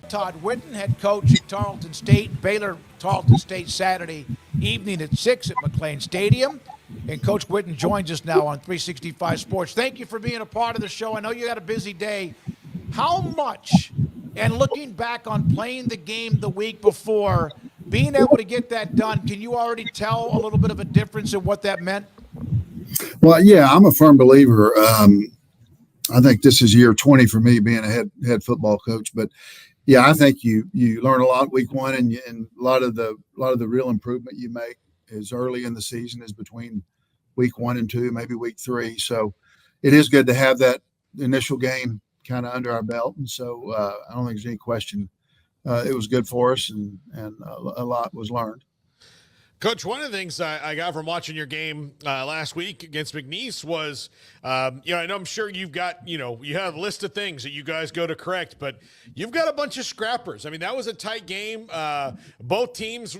Todd Whitten, head coach at Tarleton State. Baylor, Tarleton State, Saturday evening at 6 at McLean Stadium. And Coach Whitten joins us now on 365 Sports. Thank you for being a part of the show. I know you had a busy day. How much, and looking back on playing the game the week before, being able to get that done, can you already tell a little bit of a difference in what that meant? Well, yeah, I'm a firm believer. I think this is year 20 for me being a head football coach. But yeah, I think you learn a lot week one, and a lot of the real improvement you make is early in the season, is between week 1 and 2, maybe week 3. So it is good to have that initial game kind of under our belt. And so I don't think there's any question it was good for us, and a lot was learned. Coach, one of the things I got from watching your game last week against McNeese was, I know I'm sure you've got, you have a list of things that you guys go to correct, but you've got a bunch of scrappers. I mean, that was a tight game. Both teams,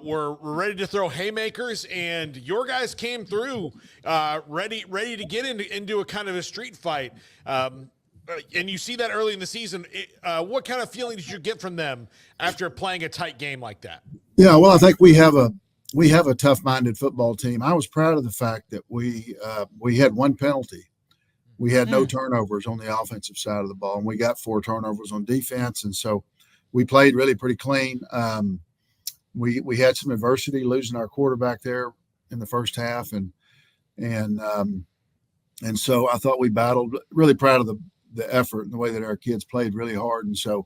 were ready to throw haymakers, and your guys came through ready to get into a kind of a street fight. And you see that early in the season. What kind of feeling did you get from them after playing a tight game like that? Yeah, well, I think we have a tough-minded football team. I was proud of the fact that we had 1 penalty. We had no turnovers on the offensive side of the ball, and we got 4 turnovers on defense. And so we played really pretty clean. We had some adversity losing our quarterback there in the first half, and so I thought we battled. Really proud of the effort and the way that our kids played really hard. And so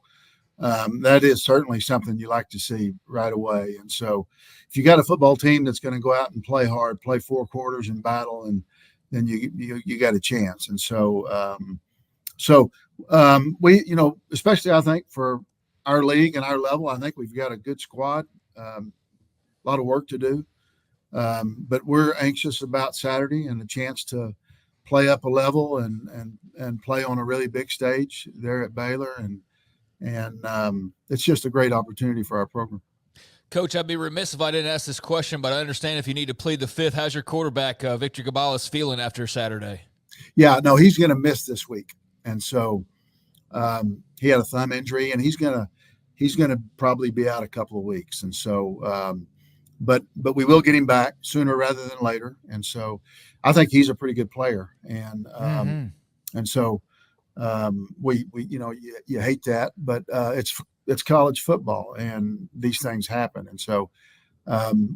that is certainly something you like to see right away. And so if you got a football team that's going to go out and play hard, play 4 quarters and battle, and then you got a chance. And so we, especially I think for our league and our level, I think we've got a good squad, a lot of work to do. But we're anxious about Saturday and the chance to play up a level and play on a really big stage there at Baylor. And it's just a great opportunity for our program. Coach, I'd be remiss if I didn't ask this question, but I understand if you need to plead the fifth. How's your quarterback, Victor Gabalis, feeling after Saturday? Yeah, no, he's going to miss this week. And so he had a thumb injury, and he's going to probably be out a couple of weeks. And so but we will get him back sooner rather than later. And so I think he's a pretty good player. And and so you hate that, but it's college football, and these things happen. And so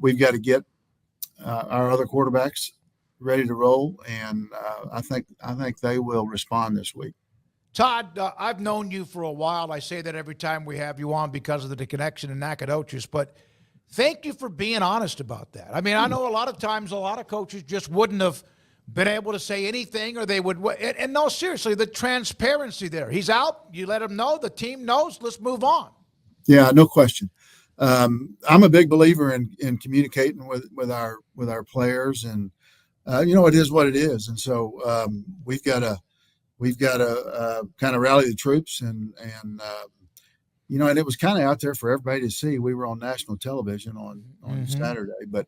we've got to get our other quarterbacks ready to roll, and I think they will respond this week. Todd, I've known you for a while. I say that every time we have you on because of the connection in Nacogdoches, but thank you for being honest about that. I mean, I know a lot of times a lot of coaches just wouldn't have been able to say anything, or they would. And no, seriously, the transparency there. He's out. You let him know. The team knows. Let's move on. Yeah, no question. I'm a big believer in communicating with our players, and it is what it is. And so we've got to kind of rally the troops, and and it was kind of out there for everybody to see. We were on national television on Saturday, but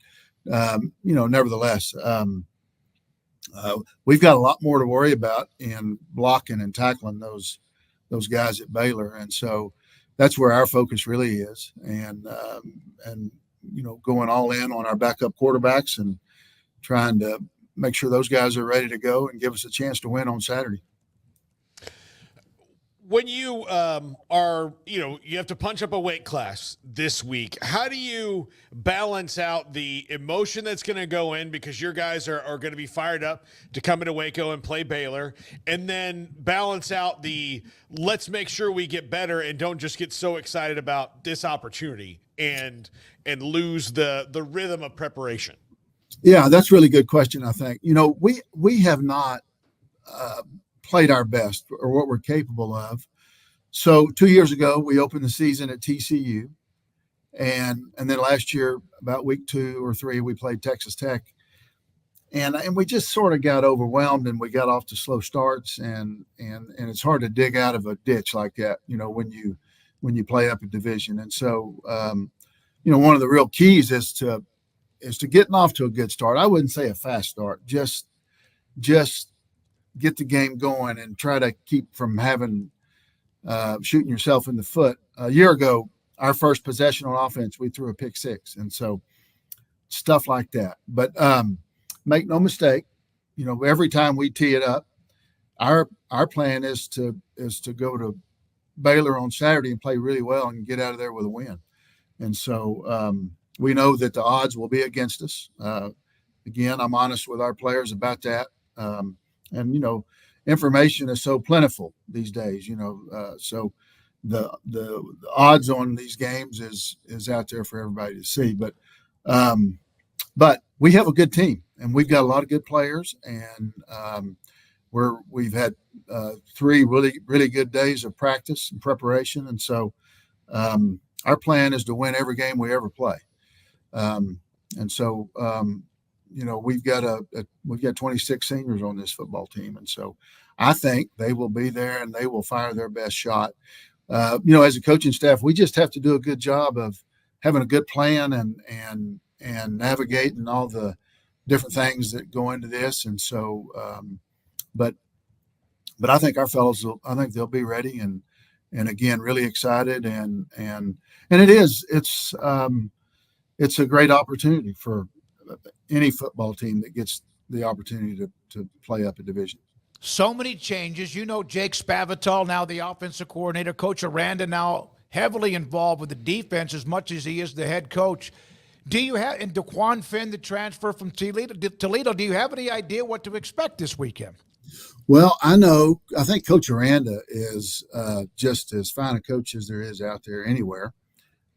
nevertheless. We've got a lot more to worry about in blocking and tackling those guys at Baylor, and so that's where our focus really is. And going all in on our backup quarterbacks and trying to make sure those guys are ready to go and give us a chance to win on Saturday. When you you have to punch up a weight class this week, how do you balance out the emotion that's going to go in because your guys are going to be fired up to come into Waco and play Baylor, and then balance out the let's make sure we get better and don't just get so excited about this opportunity and lose the rhythm of preparation? Yeah, that's a really good question, I think. We have not played our best or what we're capable of. So 2 years ago, we opened the season at TCU. And then last year, about week 2 or 3, we played Texas Tech. And we just sort of got overwhelmed, and we got off to slow starts. And it's hard to dig out of a ditch like that, when you play up a division. And so, one of the real keys is to getting off to a good start. I wouldn't say a fast start, just get the game going and try to keep from having shooting yourself in the foot. A year ago, our first possession on offense, we threw a pick six. And so stuff like that. But make no mistake, every time we tee it up, our plan is to go to Baylor on Saturday and play really well and get out of there with a win. And so we know that the odds will be against us. Again, I'm honest with our players about that. And information is so plentiful these days, so the odds on these games is out there for everybody to see. But we have a good team and we've got a lot of good players, and we've had 3 really, really good days of practice and preparation. And so our plan is to win every game we ever play. And so, we've got 26 seniors on this football team. And so I think they will be there and they will fire their best shot. As a coaching staff, we just have to do a good job of having a good plan and navigating all the different things that go into this. And so, but I think our fellows they'll be ready and again, really excited. And it's a great opportunity for any football team that gets the opportunity to play up a division. So many changes. Jake Spavital, now the offensive coordinator. Coach Aranda now heavily involved with the defense as much as he is the head coach. Do you have, and DeQuan Finn, the transfer from Toledo, do you have any idea what to expect this weekend? Well, I think Coach Aranda is just as fine a coach as there is out there anywhere.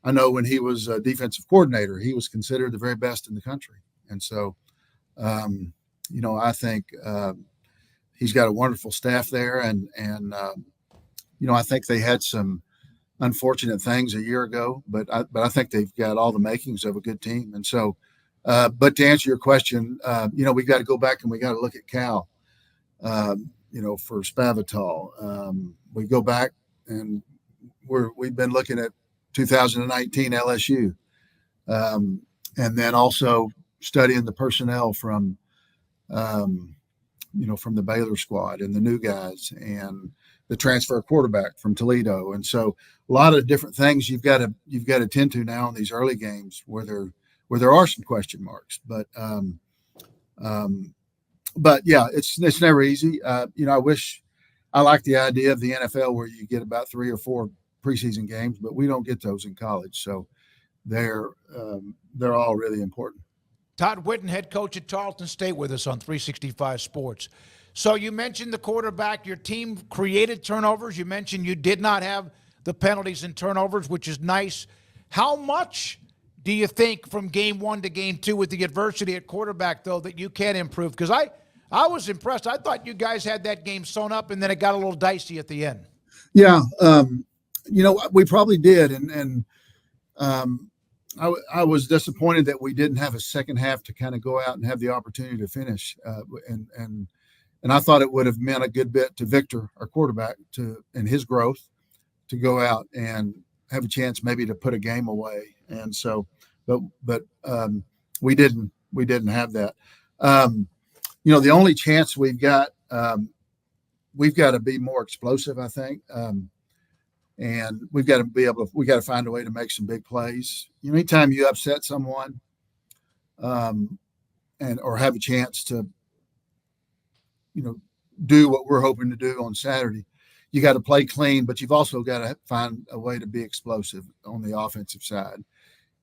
I know when he was a defensive coordinator, he was considered the very best in the country. And so, I think he's got a wonderful staff there. And I think they had some unfortunate things a year ago, but I think they've got all the makings of a good team. And so, but to answer your question, we've got to go back and we got to look at Cal, for Spavital. We go back and we've been looking at 2019 LSU, and then also studying the personnel from the Baylor squad and the new guys and the transfer quarterback from Toledo. And so a lot of different things you've got to tend to now in these early games where there are some question marks, but yeah, it's never easy. I like the idea of the NFL where you get about 3 or 4 preseason games, but we don't get those in college. So they're all really important. Todd Whitten, head coach at Tarleton State, with us on 365 Sports. So you mentioned the quarterback. Your team created turnovers. You mentioned you did not have the penalties and turnovers, which is nice. How much do you think from game 1 to game 2 with the adversity at quarterback, though, that you can improve? Because I was impressed. I thought you guys had that game sewn up, and then it got a little dicey at the end. Yeah, we probably did, and I was disappointed that we didn't have a second half to kind of go out and have the opportunity to finish, and I thought it would have meant a good bit to Victor, our quarterback, and his growth, to go out and have a chance maybe to put a game away. And so, but we didn't have that. The only chance we've got to be more explosive, I think. And we got to find a way to make some big plays. Anytime you upset someone, or have a chance to, do what we're hoping to do on Saturday, you got to play clean, but you've also got to find a way to be explosive on the offensive side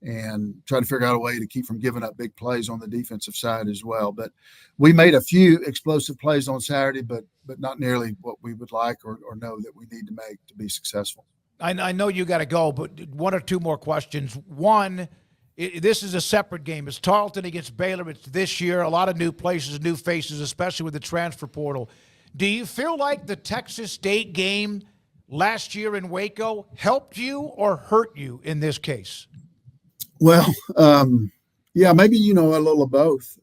and try to figure out a way to keep from giving up big plays on the defensive side as well. But we made a few explosive plays on Saturday, but not nearly what we would like or know that we need to make to be successful. I know you got to go, but 1 or 2 more questions. One, this is a separate game. It's Tarleton against Baylor. It's this year. A lot of new places, new faces, especially with the transfer portal. Do you feel like the Texas State game last year in Waco helped you or hurt you in this case? Well, yeah, maybe, a little of both.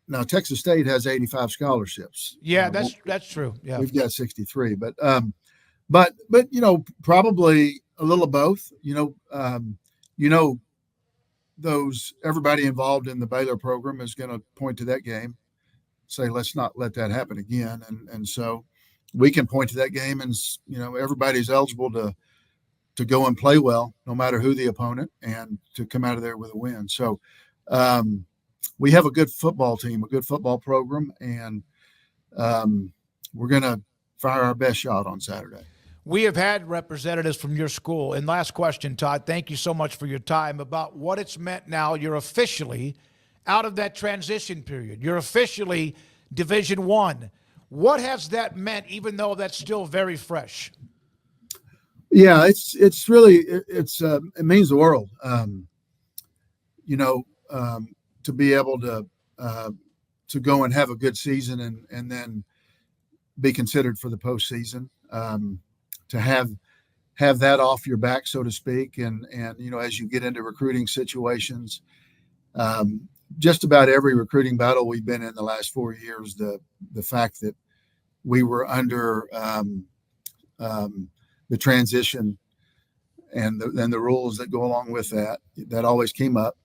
Now Texas State has 85 scholarships. Yeah, that's true. Yeah. We've got 63, but probably a little of both, everybody involved in the Baylor program is going to point to that game, say, let's not let that happen again. And so we can point to that game and, everybody's eligible to go and play well, no matter who the opponent, and to come out of there with a win. So we have a good football team, a good football program, and we're going to fire our best shot on Saturday. We have had representatives from your school. And last question, Todd, thank you so much for your time, about what it's meant now. You're officially out of that transition period. You're officially Division I. What has that meant, even though that's still very fresh? Yeah, it's really, it means the world. To be able to go and have a good season and then be considered for the postseason, to have that off your back, so to speak. And as you get into recruiting situations, just about every recruiting battle we've been in the last 4 years, the fact that we were under the transition and the rules that go along with that always came up.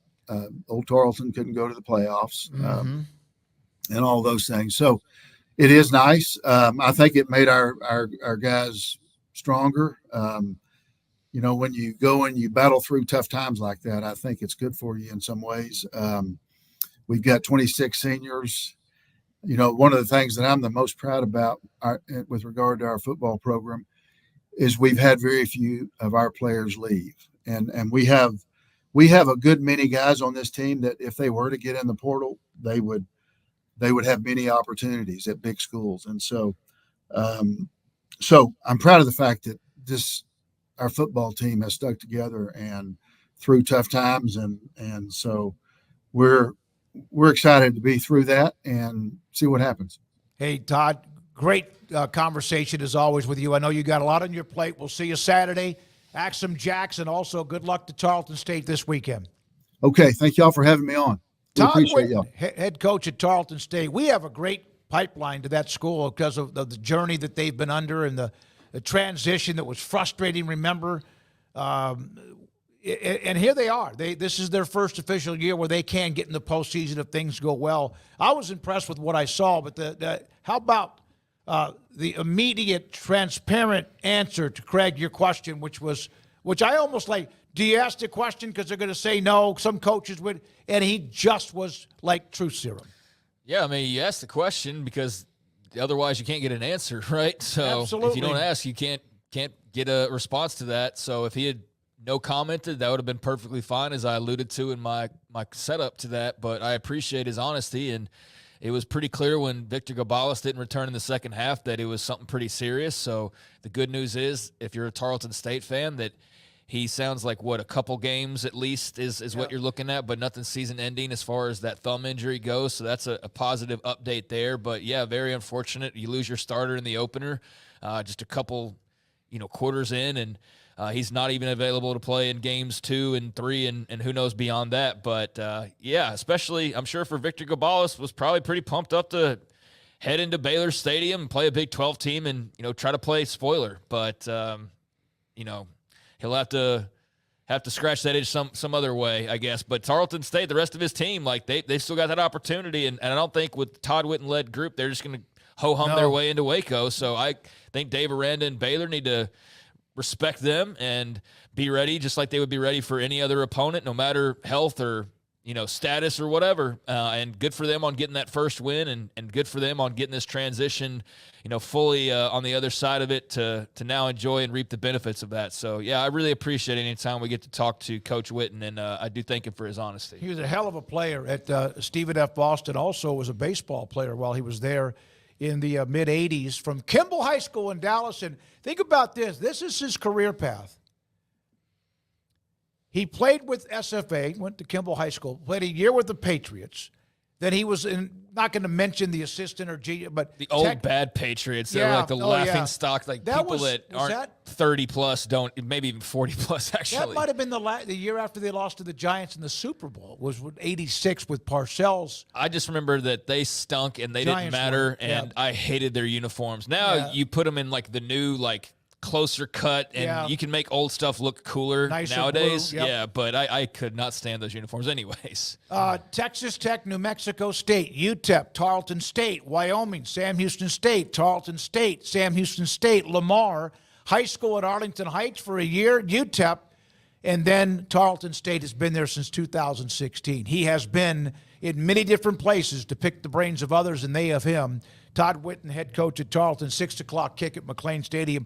Old Tarleton couldn't go to the playoffs, and all those things. So it is nice. I think it made our guys stronger. When you go and you battle through tough times like that, I think it's good for you in some ways. We've got 26 seniors. One of the things that I'm the most proud about with regard to our football program is we've had very few of our players leave. And we have a good many guys on this team that if they were to get in the portal, they would have many opportunities at big schools. And so I'm proud of the fact that our football team has stuck together and through tough times. And so we're excited to be through that and see what happens. Hey, Todd, great conversation as always with you. I know you got a lot on your plate. We'll see you Saturday. Axum Jacks, and also good luck to Tarleton State this weekend. Okay, thank y'all for having me on. We Todd appreciate Whitten, y'all. head coach at Tarleton State. We have a great pipeline to that school because of the journey that they've been under and the transition that was frustrating, remember. And here they are. This is their first official year where they can get in the postseason if things go well. I was impressed with what I saw, but how about the immediate, transparent answer to Craig, your question, which I almost like, do you ask the question because they're going to say no? Some coaches would, and he just was like truth serum. Yeah, I mean, you ask the question because otherwise you can't get an answer, right? So Absolutely. If you don't ask, you can't get a response to that. So if he had no commented, that would have been perfectly fine, as I alluded to in my setup to that. But I appreciate his honesty, and it was pretty clear when Victor Gabalis didn't return in the second half that it was something pretty serious. So the good news is, if you're a Tarleton State fan, that he sounds like, a couple games at least is what you're looking at, but nothing season-ending as far as that thumb injury goes. So that's a positive update there. But, yeah, very unfortunate. You lose your starter in the opener just a couple quarters in, and he's not even available to play in games 2 and 3 and who knows beyond that. But, especially I'm sure for Victor Gabalis was probably pretty pumped up to head into Baylor Stadium and play a Big 12 team and, try to play spoiler. But, he'll have to scratch that itch some other way, I guess. But Tarleton State, the rest of his team, they still got that opportunity. And I don't think with Todd Whitten-led group, they're just going to ho-hum their way into Waco. So I think Dave Aranda and Baylor need to respect them and be ready, just like they would be ready for any other opponent, no matter health or status or whatever. And good for them on getting that first win, and good for them on getting this transition, fully on the other side of it to now enjoy and reap the benefits of that. So yeah, I really appreciate any time we get to talk to Coach Whitten, and I do thank him for his honesty. He was a hell of a player at Stephen F. Boston. Also was a baseball player while he was there in the mid-'80s from Kimball High School in Dallas. And think about this. This is his career path. He played with SFA, went to Kimball High School, played a year with the Patriots. Then he was not going to mention the assistant or but the old bad Patriots. They're like the laughing stock, people that aren't 30 plus don't, maybe even 40 plus actually. That might have been the year after they lost to the Giants in the Super Bowl. Was '86 with Parcells. I just remember that they stunk and they didn't matter, and I hated their uniforms. Now you put them in the new closer cut, and you can make old stuff look cooler Nicer nowadays. blue, yep. Yeah, but I could not stand those uniforms anyways. Texas Tech, New Mexico State, UTEP, Tarleton State, Wyoming, Sam Houston State, Tarleton State, Sam Houston State, Lamar, high school at Arlington Heights for a year, UTEP, and then Tarleton State has been there since 2016. He has been in many different places to pick the brains of others, and they of him. Todd Whitten, head coach at Tarleton, 6 o'clock kick at McLean Stadium.